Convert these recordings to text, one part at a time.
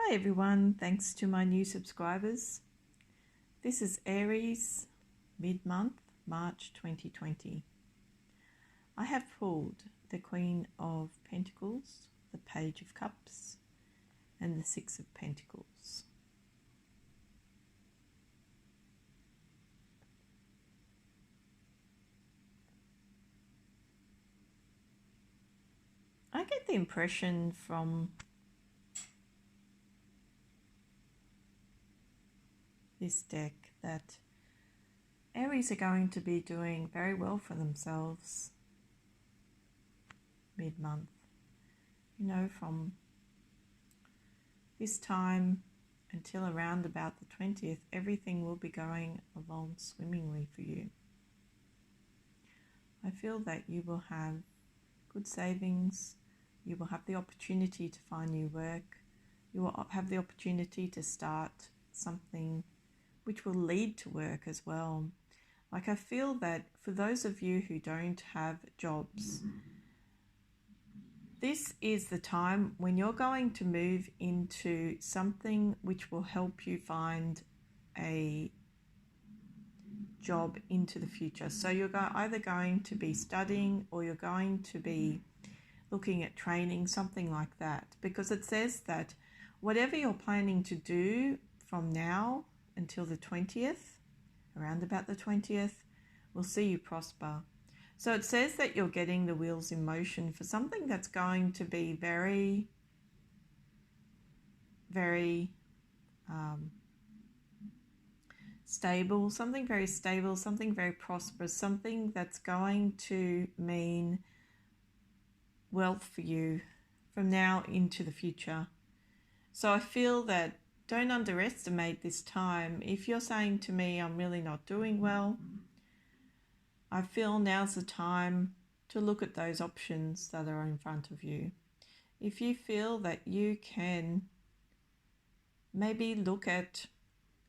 Hi everyone, thanks to my new subscribers. This is Aries Mid-Month, March 2020. I have pulled the Queen of Pentacles, the Page of Cups, and the Six of Pentacles. I get the impression from this deck that Aries are going to be doing very well for themselves mid-month. You know, from this time until around about the 20th, everything will be going along swimmingly for you. I feel that you will have good savings, you will have the opportunity to find new work, you will have the opportunity to start something which will lead to work as well. Like, I feel that for those of you who don't have jobs, this is the time when you're going to move into something which will help you find a job into the future. So you're either going to be studying or you're going to be looking at training, something like that. Because it says that whatever you're planning to do from now until the 20th, around about the 20th, will see you prosper. So it says that you're getting the wheels in motion for something that's going to be very, very stable, something very stable, something very prosperous, something that's going to mean wealth for you from now into the future. So I feel that don't underestimate this time. If you're saying to me, I'm really not doing well, I feel now's the time to look at those options that are in front of you. If you feel that you can maybe look at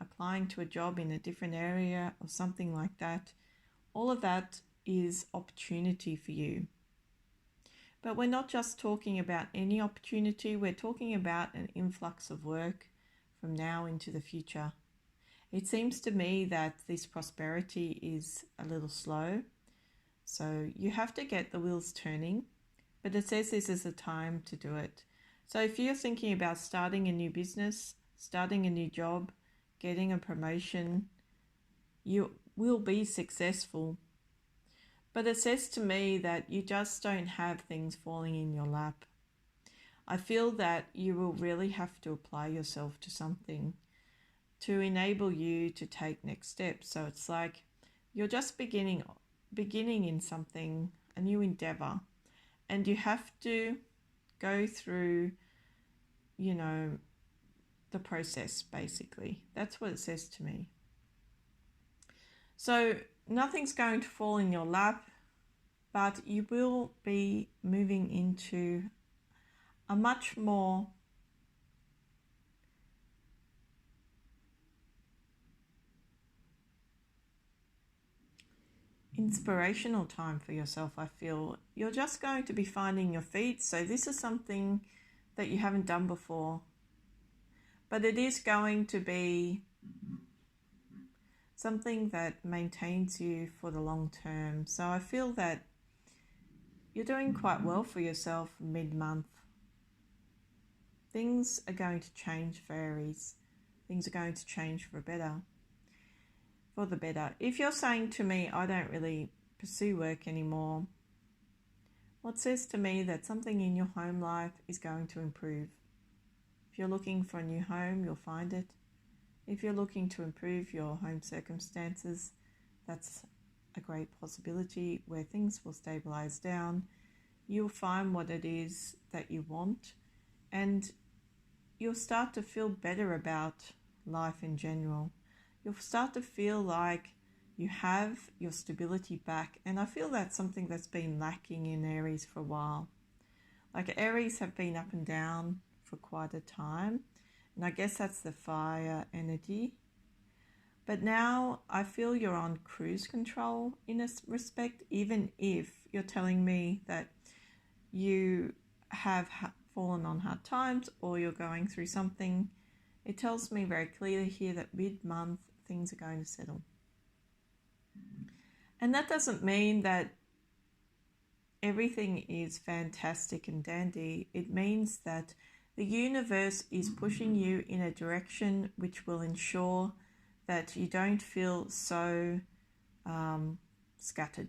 applying to a job in a different area or something like that, all of that is opportunity for you. But we're not just talking about any opportunity, we're talking about an influx of work from now into the future. It seems to me that this prosperity is a little slow, so you have to get the wheels turning, but it says this is the time to do it. So if you're thinking about starting a new business, starting a new job, getting a promotion, you will be successful. But it says to me that you just don't have things falling in your lap. I feel that you will really have to apply yourself to something to enable you to take next steps. So it's like you're just beginning in something, a new endeavor, and you have to go through, you know, the process, basically. That's what it says to me. So nothing's going to fall in your lap, but you will be moving into a much more inspirational time for yourself. I feel you're just going to be finding your feet. So this is something that you haven't done before, but it is going to be something that maintains you for the long term. So I feel that you're doing quite well for yourself mid-month. Things are going to change for Aries. Things are going to change for the better. If you're saying to me, I don't really pursue work anymore, well, it says to me that something in your home life is going to improve. If you're looking for a new home, you'll find it. If you're looking to improve your home circumstances, that's a great possibility where things will stabilize down. You'll find what it is that you want, and you'll start to feel better about life in general. You'll start to feel like you have your stability back, and I feel that's something that's been lacking in Aries for a while. Like, Aries have been up and down for quite a time, and I guess that's the fire energy. But now I feel you're on cruise control in a respect, even if you're telling me that you have fallen on hard times or you're going through something, it tells me very clearly here that mid-month things are going to settle. And that doesn't mean that everything is fantastic and dandy. It means that the universe is pushing you in a direction which will ensure that you don't feel so scattered.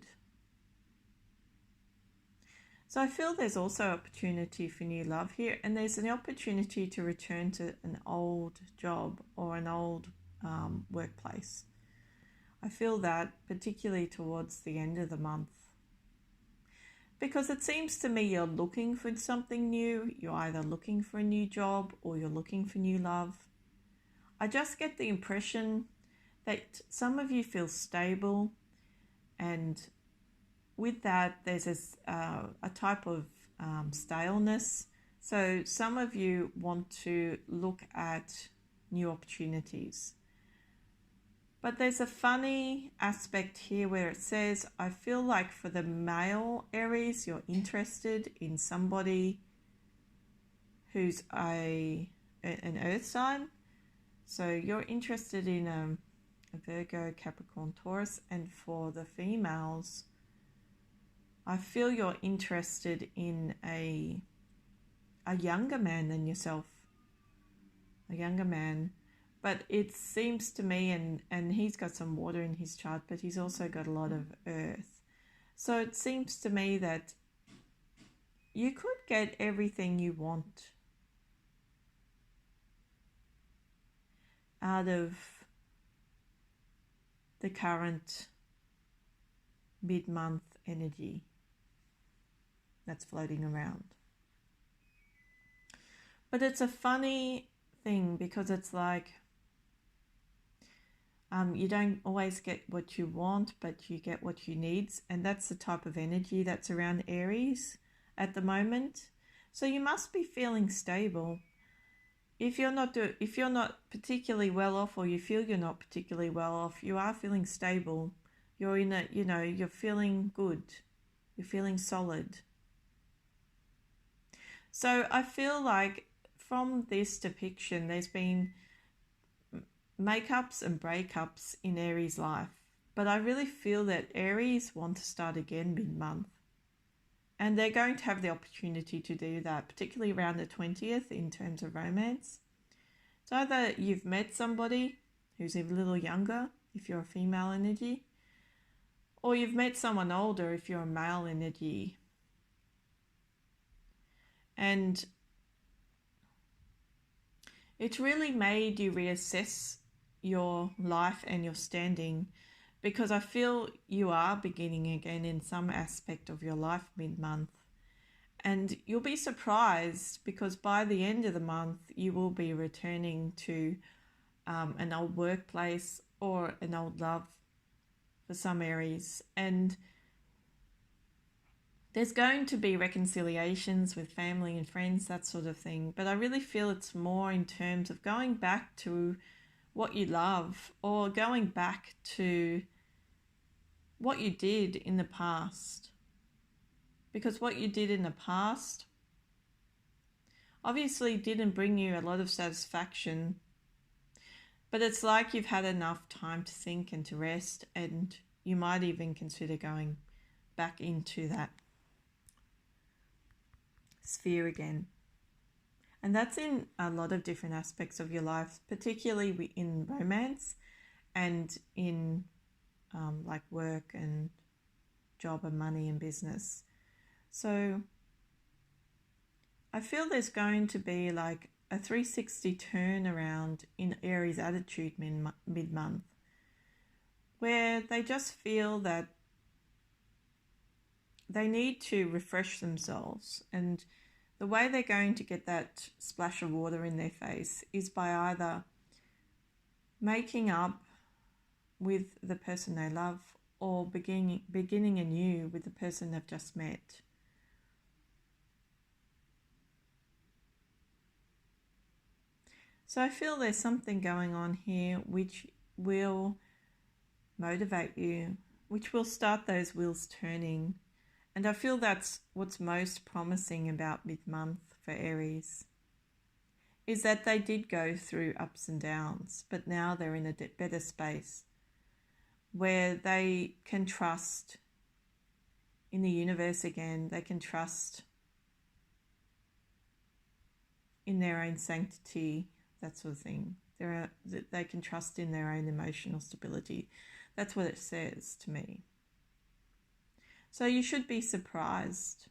So I feel there's also opportunity for new love here, and there's an opportunity to return to an old job or an old workplace. I feel that particularly towards the end of the month, because it seems to me you're looking for something new. You're either looking for a new job or you're looking for new love. I just get the impression that some of you feel stable, and with that there's a type of staleness. So some of you want to look at new opportunities. But there's a funny aspect here where it says, I feel like for the male Aries, you're interested in somebody who's an earth sign. So you're interested in a Virgo, Capricorn, Taurus. And for the females, I feel you're interested in a younger man than yourself. A younger man. But it seems to me, and he's got some water in his chart, but he's also got a lot of earth. So it seems to me that you could get everything you want out of the current mid-month energy that's floating around. But it's a funny thing because it's like, you don't always get what you want, but you get what you need. And that's the type of energy that's around Aries at the moment. So you must be feeling stable. If you're not particularly well off, or you feel you're not particularly well off, you are feeling stable. You're in a, you're feeling good. You're feeling solid. So I feel like from this depiction, there's been makeups and breakups in Aries' life. But I really feel that Aries want to start again mid-month. And they're going to have the opportunity to do that, particularly around the 20th in terms of romance. So either you've met somebody who's a little younger, if you're a female energy, or you've met someone older if you're a male energy. And it's really made you reassess your life and your standing, because I feel you are beginning again in some aspect of your life mid-month. And you'll be surprised because by the end of the month, you will be returning to an old workplace or an old love for some Aries. And there's going to be reconciliations with family and friends, that sort of thing. But I really feel it's more in terms of going back to what you love, or going back to what you did in the past. Because what you did in the past obviously didn't bring you a lot of satisfaction, but it's like you've had enough time to think and to rest, and you might even consider going back into that sphere again. And that's in a lot of different aspects of your life, particularly in romance and in like work and job and money and business. So I feel there's going to be like a 360 turnaround in Aries' attitude mid-month, where they just feel that they need to refresh themselves. And the way they're going to get that splash of water in their face is by either making up with the person they love, or beginning anew with the person they've just met. So I feel there's something going on here which will motivate you, which will start those wheels turning. And I feel that's what's most promising about mid-month. for Aries is that they did go through ups and downs, but now they're in a better space where they can trust in the universe again. They can trust in their own sanctity, that sort of thing. They can trust in their own emotional stability. That's what it says to me. So you should be surprised.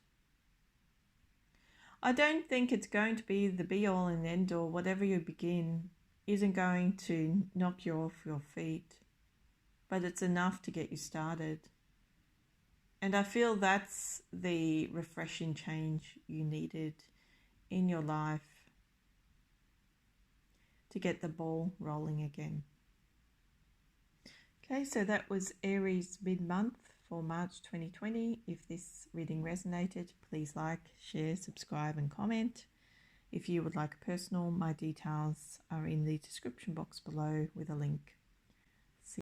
I don't think it's going to be the be-all and end-all. Whatever you begin isn't going to knock you off your feet, but it's enough to get you started. And I feel that's the refreshing change you needed in your life to get the ball rolling again. Okay, so that was Aries mid-month for March 2020. If this reading resonated, please like, share, subscribe and comment. If you would like a personal, my details are in the description box below with a link.